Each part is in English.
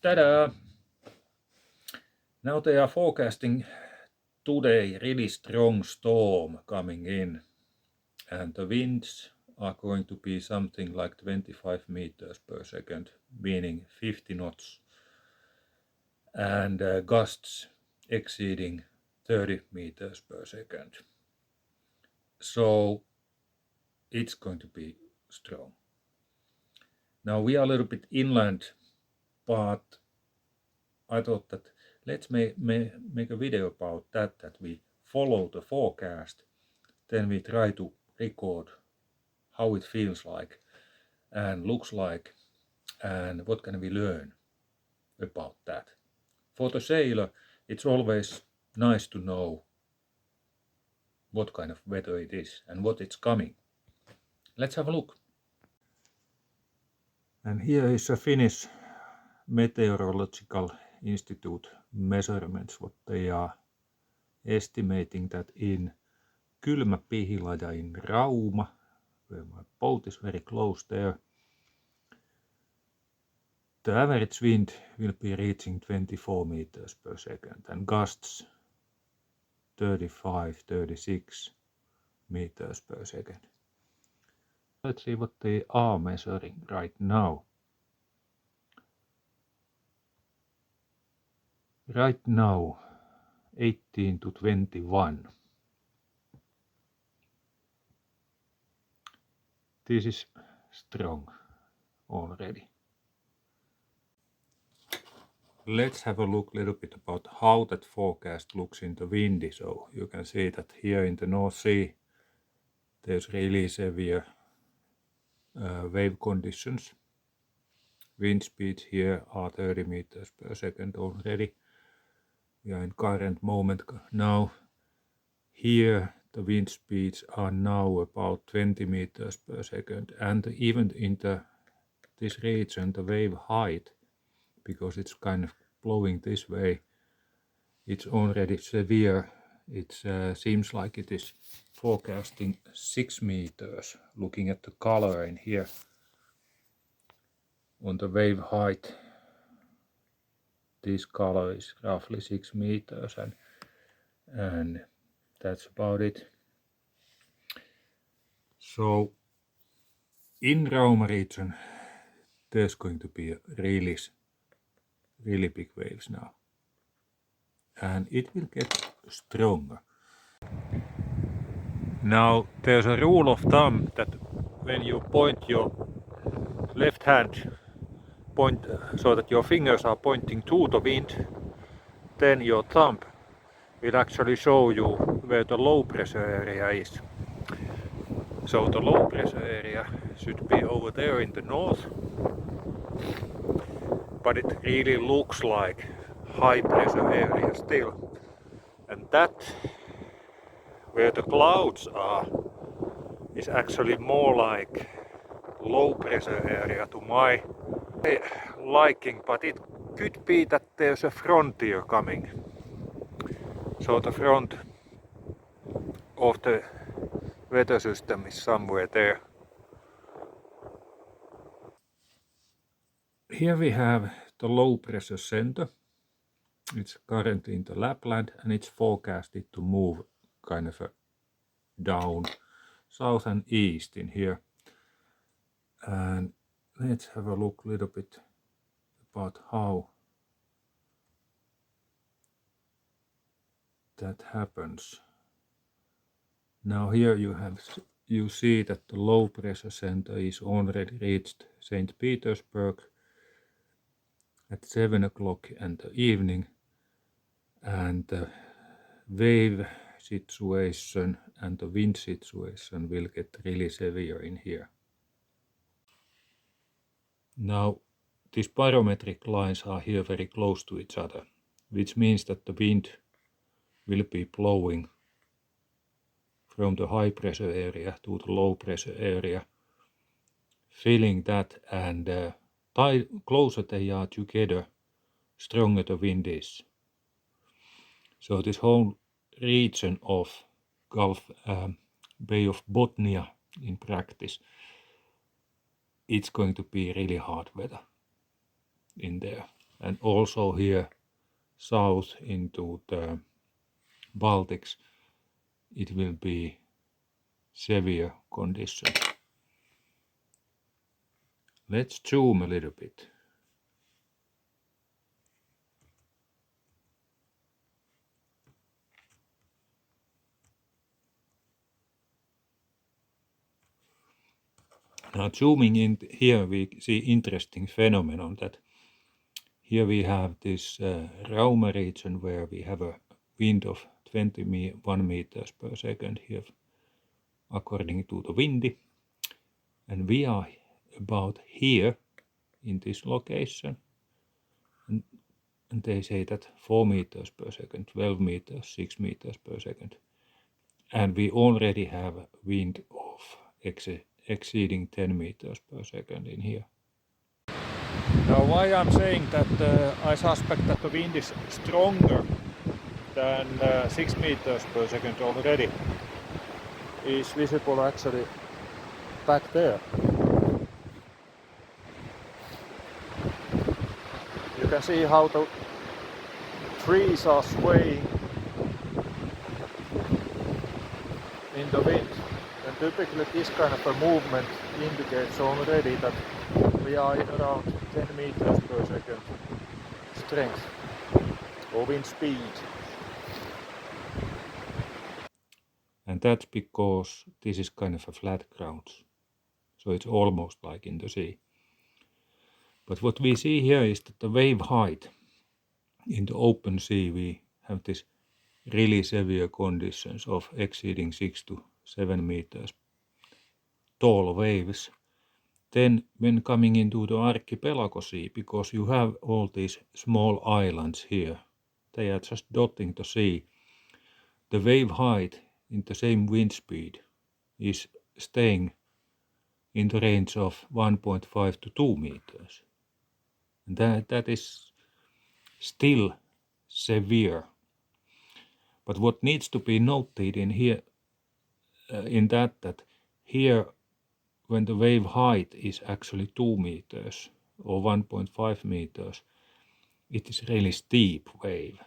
Ta-da! Now they are forecasting today really strong storm coming in, and the winds are going to be something like 25 meters per second, meaning 50 knots, and gusts exceeding 30 meters per second. So it's going to be strong. Now we are a little bit inland, but I thought that let's make a video about that we follow the forecast, then we try to record how it feels like and looks like, and what can we learn about that. For the sailor, it's always nice to know what kind of weather it is and what it's coming. Let's have a look. And here is a Finnish Meteorological Institute measurements, what they are estimating that in Kylmä-Pihlaja in Rauma, where my boat is very close there, the average wind will be reaching 24 meters per second and gusts 35-36 meters per second. Let's see what they are measuring right now. Right now, 18 to 21. This is strong already. Let's have a look a little bit about how that forecast looks in the windy. So you can see that here in the North Sea there's really severe wave conditions. Wind speeds here are 30 meters per second already. We are in current moment now. Here the wind speeds are now about 20 meters per second, and even in this region the wave height, because it's kind of blowing this way, it's already severe. It seems like it is forecasting 6 meters, looking at the color in here on the wave height. This color is roughly 6 meters, and that's about it. So in Rauma region there's going to be really big waves now, and it will get stronger. Now there's a rule of thumb that when you point your left hand so that your fingers are pointing to the wind, then your thumb will actually show you where the low pressure area is. So the low pressure area should be over there in the north, but it really looks like high pressure area still. And that, where the clouds are, is actually more like low pressure area to my liking, but it could be that there's a frontier coming. So the front of the weather system is somewhere there. Here we have the low pressure center. It's currently in the Lapland, and it's forecasted to move kind of down south and east in here. And let's have a look a little bit about how that happens. Now here you see that the low pressure center is already reached St. Petersburg at 7 o'clock in the evening, and the wave situation and the wind situation will get really severe in here. Now these barometric lines are here very close to each other, which means that the wind will be blowing from the high pressure area to the low pressure area, filling that, and closer they are together, stronger the wind is. So this whole region of Bay of Bothnia in practice, it's going to be really hard weather in there. and also here south into the Baltics it will be severe conditions. Let's zoom a little bit. Now zooming in here we see interesting phenomenon that here we have this Rauma region where we have a wind of 21 meters per second here according to the windy, and we are about here in this location, and they say that 4 meters per second, 12 meters, 6 meters per second, and we already have a wind of exceeding 10 meters per second in here. Now why I'm saying that I suspect that the wind is stronger than 6 meters per second already is visible actually back there. You can see how the trees are swaying in the wind, and typically this kind of a movement indicates already that we are in around 10 meters per second strength or wind speed. And that's because this is kind of a flat ground, so it's almost like in the sea. But what we see here is that the wave height in the open sea, we have this really severe conditions of exceeding 6 to 7 meters tall waves. Then when coming into the archipelago sea, because you have all these small islands here, they are just dotting the sea, the wave height in the same wind speed is staying in the range of 1.5 to 2 meters. And that is still severe. But what needs to be noted in here, that here when the wave height is actually 2 meters or 1.5 meters, it is really steep wave.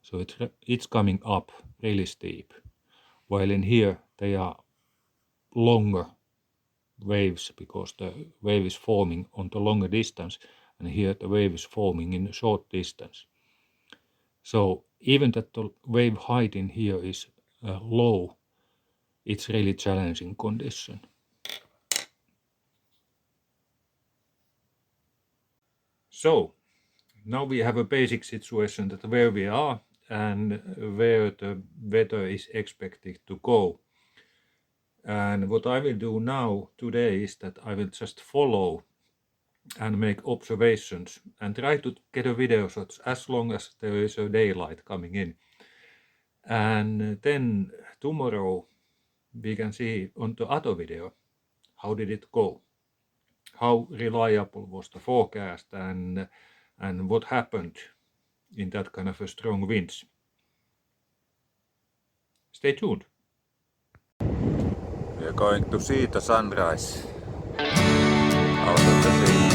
So it's coming up really steep. While in here they are longer waves because the wave is forming on the longer distance, and here the wave is forming in a short distance. So even that the wave height in here is low, it's really challenging condition. So now we have a basic situation that where we are and where the weather is expected to go. And what I will do now today is that I will just follow and make observations and try to get a video shots as long as there is a daylight coming in. And then tomorrow we can see on the other video how did it go, how reliable was the forecast, and what happened in that kind of a strong winds. Stay tuned. We are going to see the sunrise out of the sea.